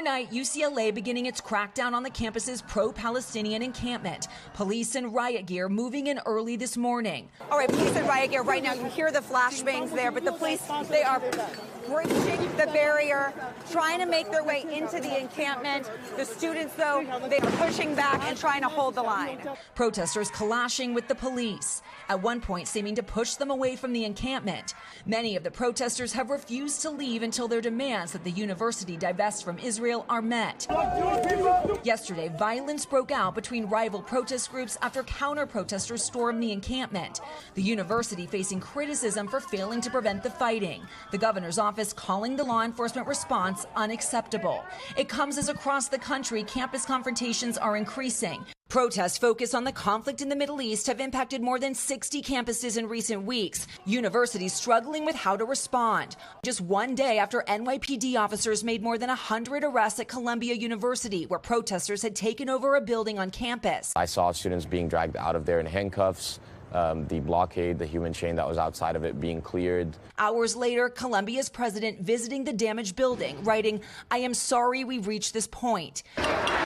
Overnight, UCLA beginning its crackdown on the campus's pro-Palestinian encampment. Police in riot gear moving in early this morning. All right, police in riot gear. Right now you hear the flashbangs there, but the police, they are breaching the barrier, trying to make their way into the encampment. The students, though, they are pushing back and trying to hold the line. Protesters clashing with the police, at one point seeming to push them away from the encampment. Many of the protesters have refused to leave until their demands that the university divest from Israel are met. Yesterday, violence broke out between rival protest groups after counter-protesters stormed the encampment. The university facing criticism for failing to prevent the fighting. The governor's office calling the law enforcement response unacceptable. It comes as across the country, campus confrontations are increasing. Protests focused on the conflict in the Middle East have impacted more than 60 campuses in recent weeks. Universities struggling with how to respond. Just one day after NYPD officers made more than 100 arrests at Columbia University, where protesters had taken over a building on campus. I saw students being dragged out of there in handcuffs. The blockade, the human chain that was outside of it being cleared. Hours later, Columbia's president visiting the damaged building, writing, "I am sorry we reached this point."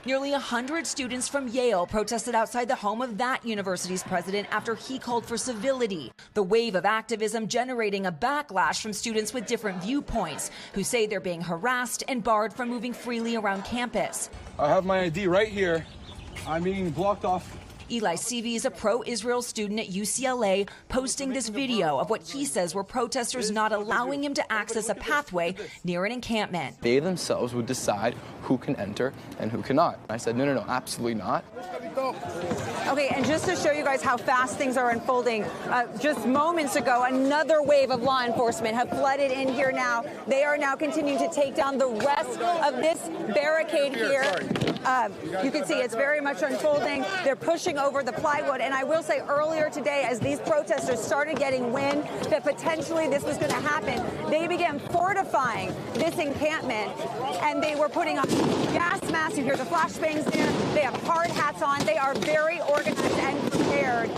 Nearly 100 students from Yale protested outside the home of that university's president after he called for civility. The wave of activism generating a backlash from students with different viewpoints who say they're being harassed and barred from moving freely around campus. I have my ID right here. I'm being blocked off. Eli Seavey is a pro-Israel student at UCLA, posting this video of what he says were protesters not allowing him to access a pathway near an encampment. They themselves would decide who can enter and who cannot. I said, no, absolutely not. Okay, and just to show you guys how fast things are unfolding, just moments ago, another wave of law enforcement have flooded in here now. They are now continuing to take down the rest of this barricade here. You can see it's very much unfolding. They're pushing over the plywood. And I will say earlier today, as these protesters started getting wind that potentially this was going to happen, they began fortifying this encampment, and they were putting on gas masks. You hear the flashbangs there. They have hard hats on. They are very organized and prepared.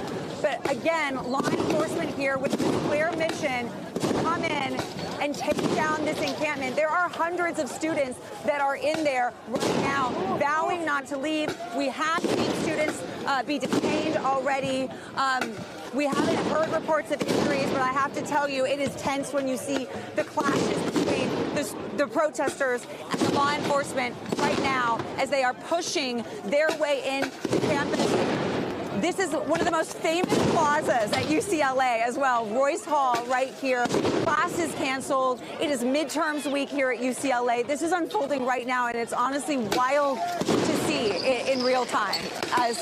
But again, law enforcement here with this clear mission to come in and take down this encampment. There are hundreds of students that are in there right now, vowing not to leave. We have seen students be detained already. We haven't heard reports of injuries, but I have to tell you, it is tense when you see the clashes between the protesters and the law enforcement right now as they are pushing their way in to campus. This is one of the most famous plazas at UCLA as well. Royce Hall right here. Class is canceled. It is midterms week here at UCLA. This is unfolding right now, and it's honestly wild to see in real time as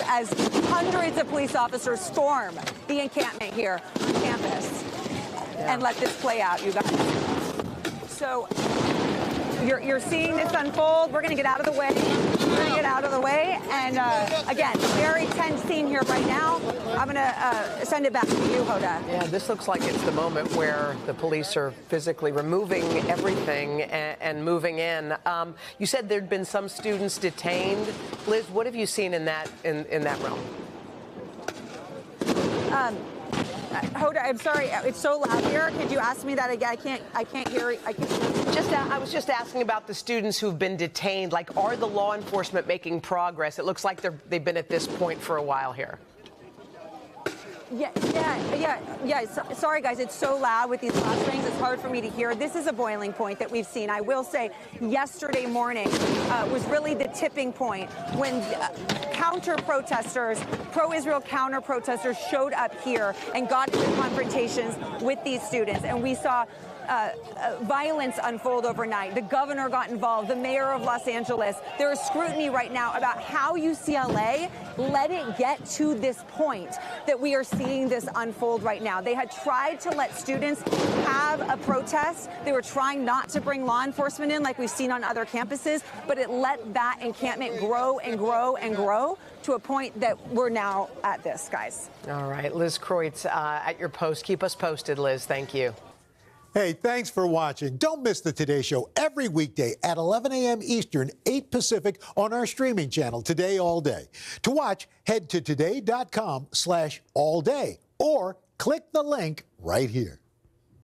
hundreds of police officers storm the encampment here on campus. And let this play out, you guys. So you're seeing this unfold. We're going to get out of the way. And again, very tense scene here right now. I'm going to send it back to you, Hoda. Yeah, this looks like it's the moment where the police are physically removing everything and moving in. You said there'd been some students detained. Liz, what have you seen in that realm? Hoda, I'm sorry, it's so loud here. Could you ask me that again? I can't hear. I was just asking about the students who've been detained. Like, are the law enforcement making progress? It looks like they've been at this point for a while here. Yeah. Sorry, guys. It's so loud with these flashbangs. It's hard for me to hear. This is a boiling point that we've seen. I will say yesterday morning was really the tipping point when counter-protesters, pro-Israel counter-protesters showed up here and got into confrontations with these students. And we saw violence unfold overnight. The governor got involved, the mayor of Los Angeles. There is scrutiny right now about how UCLA let it get to this point that we are seeing this unfold right now. They had tried to let students have a protest. They were trying not to bring law enforcement in like we've seen on other campuses, but it let that encampment grow and grow and grow to a point that we're now at this, guys. All right, Liz Kreutz at your post. Keep us posted, Liz. Thank you. Hey, thanks for watching. Don't miss the Today Show every weekday at 11 a.m. Eastern, 8 Pacific on our streaming channel, Today All Day. To watch, head to today.com/allday or click the link right here.